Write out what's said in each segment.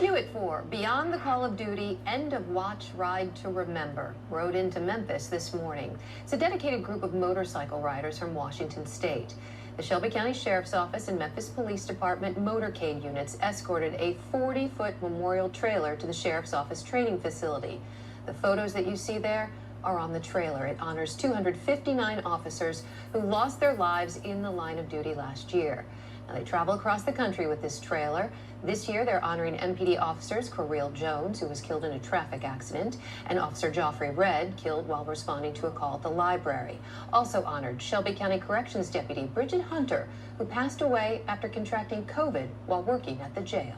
Hewitt for Beyond the Call of Duty End of Watch Ride to Remember rode into Memphis this morning. It's a dedicated group of motorcycle riders from Washington State. The Shelby County Sheriff's Office and Memphis Police Department motorcade units escorted a 40-foot memorial trailer to the Sheriff's Office training facility. The photos that you see there are on the trailer. It honors 259 officers who lost their lives in the line of duty last year. Now, they travel across the country with this trailer. This year, they're honoring MPD officers Correel Jones, who was killed in a traffic accident, and Officer Joffrey Red, killed while responding to a call at the library. Also honored, Shelby County Corrections Deputy Bridget Hunter, who passed away after contracting COVID while working at the jail.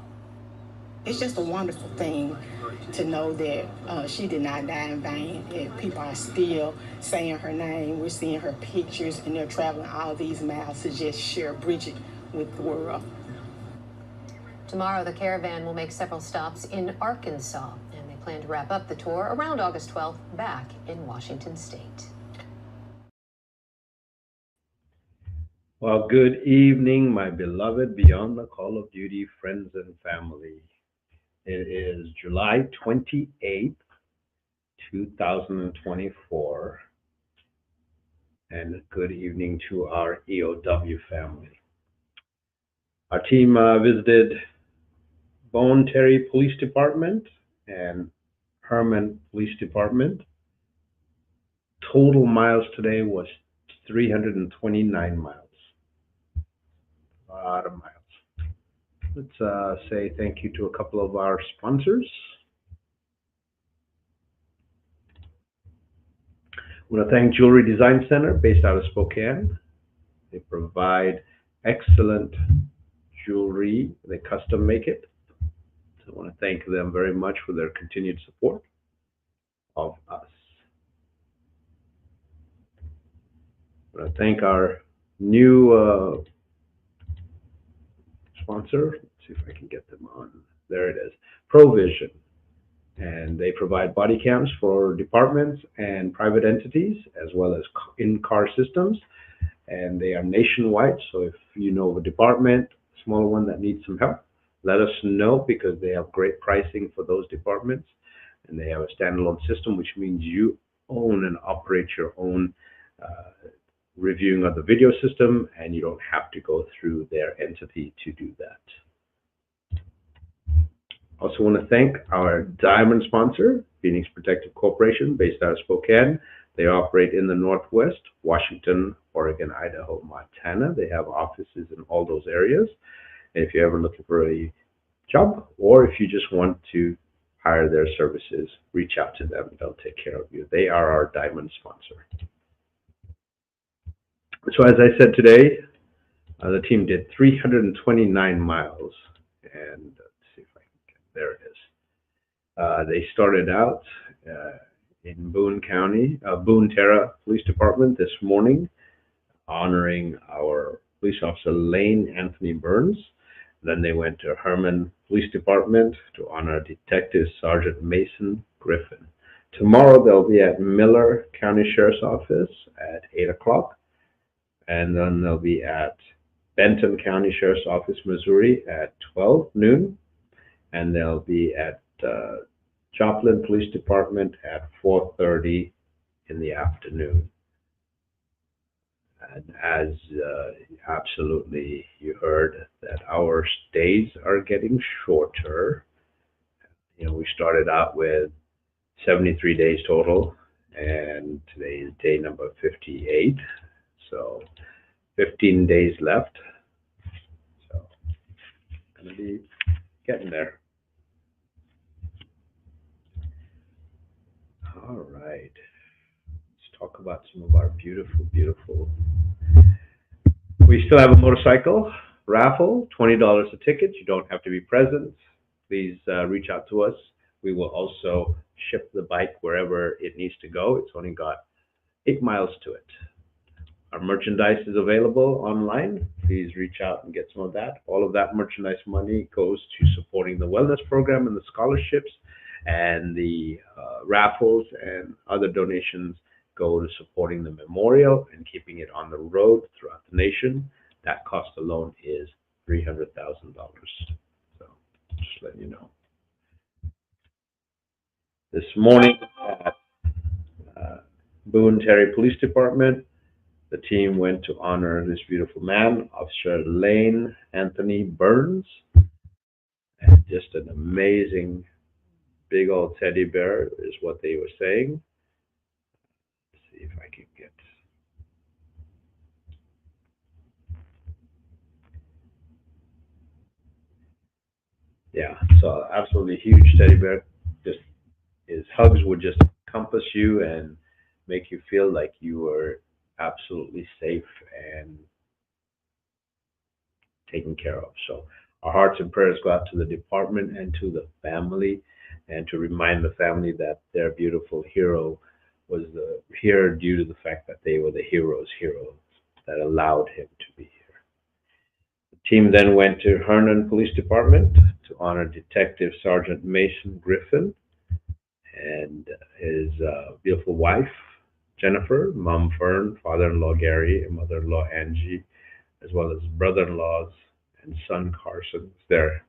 It's just a wonderful thing to know that she did not die in vain, that people are still saying her name. We're seeing her pictures, and they're traveling all these miles to just share Bridget with the world. Tomorrow, the caravan will make several stops in Arkansas, and they plan to wrap up the tour around August 12th back in Washington State. Well, good evening, my beloved Beyond the Call of Duty friends and family. It is July 28th, 2024, and good evening to our EOW family. Our team visited Bone Terry Police Department and Herman Police Department. Total miles today was 329 miles. A lot of miles. Let's say thank you to a couple of our sponsors. I want to thank Jewelry Design Center based out of Spokane. They provide excellent jewelry. They custom make it. So I want to thank them very much for their continued support of us. I want to thank our new sponsor. Let's see if I can get them on. There it is. Provision. And they provide body cams for departments and private entities, as well as in-car systems. And they are nationwide. So if you know of a department, a smaller one that needs some help, let us know, because they have great pricing for those departments. And they have a standalone system, which means you own and operate your own reviewing of the video system, and you don't have to go through their entity to do that. Also want to thank our diamond sponsor, Phoenix Protective Corporation, based out of Spokane. They operate in the Northwest, Washington, Oregon, Idaho, Montana. They have offices in all those areas. And if you're ever looking for a job, or if you just want to hire their services, reach out to them. They'll take care of you. They are our diamond sponsor. So as I said today, the team did 329 miles, and let's see if I can get, there it is. They started out in Boone County, Boone Terra Police Department this morning, honoring our police officer Lane Anthony Burns. Then they went to Herman Police Department to honor Detective Sergeant Mason Griffin. Tomorrow they'll be at Miller County Sheriff's Office at 8 o'clock. And then they'll be at Benton County Sheriff's Office, Missouri at 12 noon. And they'll be at Joplin Police Department at 4:30 in the afternoon. And as absolutely you heard, that our days are getting shorter. You know, we started out with 73 days total, and today is day number 58. So 15 days left. So gonna be getting there. All right. Let's talk about some of our beautiful, beautiful. We still have a motorcycle raffle, $20 a ticket. You don't have to be present. Please reach out to us. We will also ship the bike wherever it needs to go. It's only got 8 miles to it. Our merchandise is available online. Please reach out and get some of that. All of that merchandise money goes to supporting the wellness program and the scholarships, and the raffles and other donations go to supporting the memorial and keeping it on the road throughout the nation. That cost alone is $300,000. So just letting you know. This morning at Boone Terry Police Department, the team went to honor this beautiful man, Officer Lane Anthony Burns. And just an amazing big old teddy bear is what they were saying. Let's see if I can get. Yeah, so absolutely huge teddy bear. Just his hugs would just encompass you and make you feel like you were absolutely safe and taken care of. So our hearts and prayers go out to the department and to the family, and to remind the family that their beautiful hero was here due to the fact that they were the heroes that allowed him to be here. The team then went to Hernan Police Department to honor Detective Sergeant Mason Griffin and his beautiful wife, Jennifer, Mom Fern, father-in-law Gary, and mother-in-law Angie, as well as brother-in-laws and son Carson was there.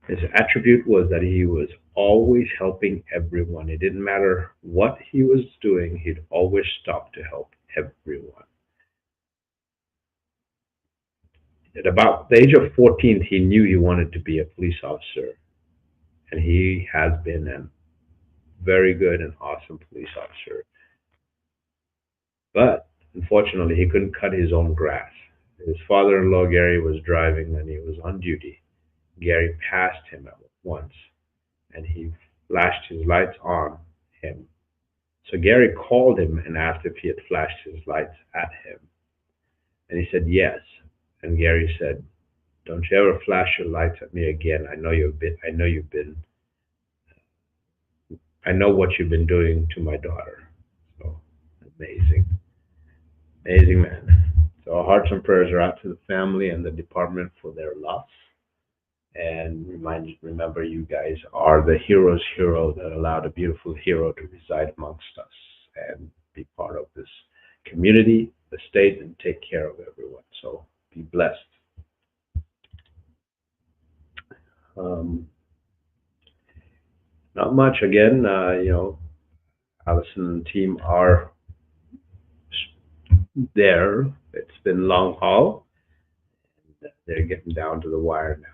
His attribute was that he was always helping everyone. It didn't matter what he was doing, he'd always stop to help everyone. At about the age of 14, he knew he wanted to be a police officer, and he has been a very good and awesome police officer. But unfortunately, he couldn't cut his own grass. His father-in-law Gary was driving and he was on duty. Gary passed him at once, and he flashed his lights on him. So Gary called him and asked if he had flashed his lights at him, and he said yes. And Gary said, "Don't you ever flash your lights at me again. I know what you've been doing to my daughter." So amazing, amazing man. So our hearts and prayers are out to the family and the department for their loss. And remember, you guys are the hero's hero that allowed a beautiful hero to reside amongst us and be part of this community, the state, and take care of everyone. So be blessed. Not much. Again, Allison and team are there. It's been a long haul. They're getting down to the wire now.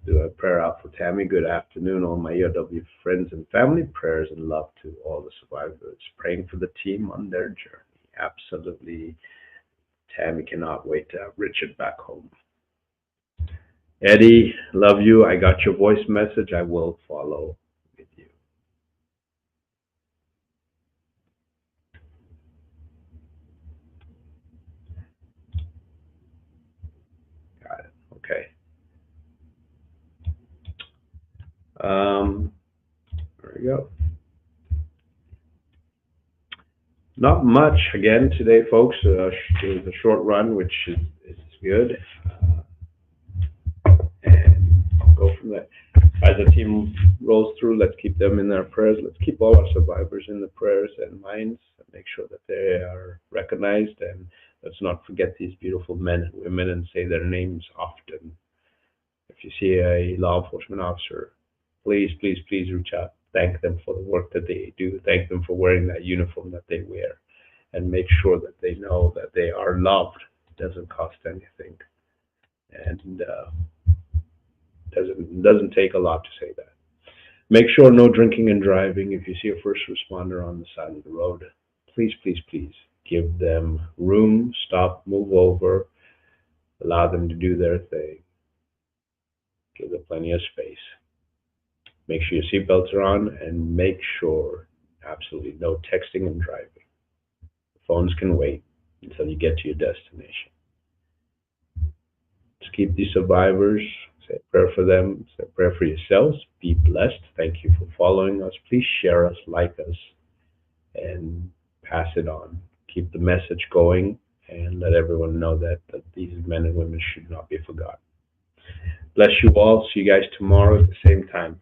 Do a prayer out for Tammy. Good afternoon, all my ERW friends and family. Prayers and love to all the survivors. Praying for the team on their journey. Absolutely. Tammy cannot wait to have Richard back home. Eddie, love you. I got your voice message. I will follow with you. Got it. Okay. There we go. Not much again today, folks. It was a short run, which is good. And I'll go from there. As the team rolls through, let's keep them in our prayers. Let's keep all our survivors in the prayers and minds and make sure that they are recognized. And let's not forget these beautiful men and women and say their names often. If you see a law enforcement officer, please, please, please reach out. Thank them for the work that they do. Thank them for wearing that uniform that they wear. And make sure that they know that they are loved. It doesn't cost anything. And doesn't take a lot to say that. Make sure no drinking and driving. If you see a first responder on the side of the road, please, please, please give them room, stop, move over, allow them to do their thing. Give them plenty of space. Make sure your seatbelts are on, and make sure absolutely no texting and driving. Phones can wait until you get to your destination. Just keep these survivors. Say a prayer for them. Say a prayer for yourselves. Be blessed. Thank you for following us. Please share us, like us, and pass it on. Keep the message going and let everyone know that these men and women should not be forgotten. Bless you all. See you guys tomorrow at the same time.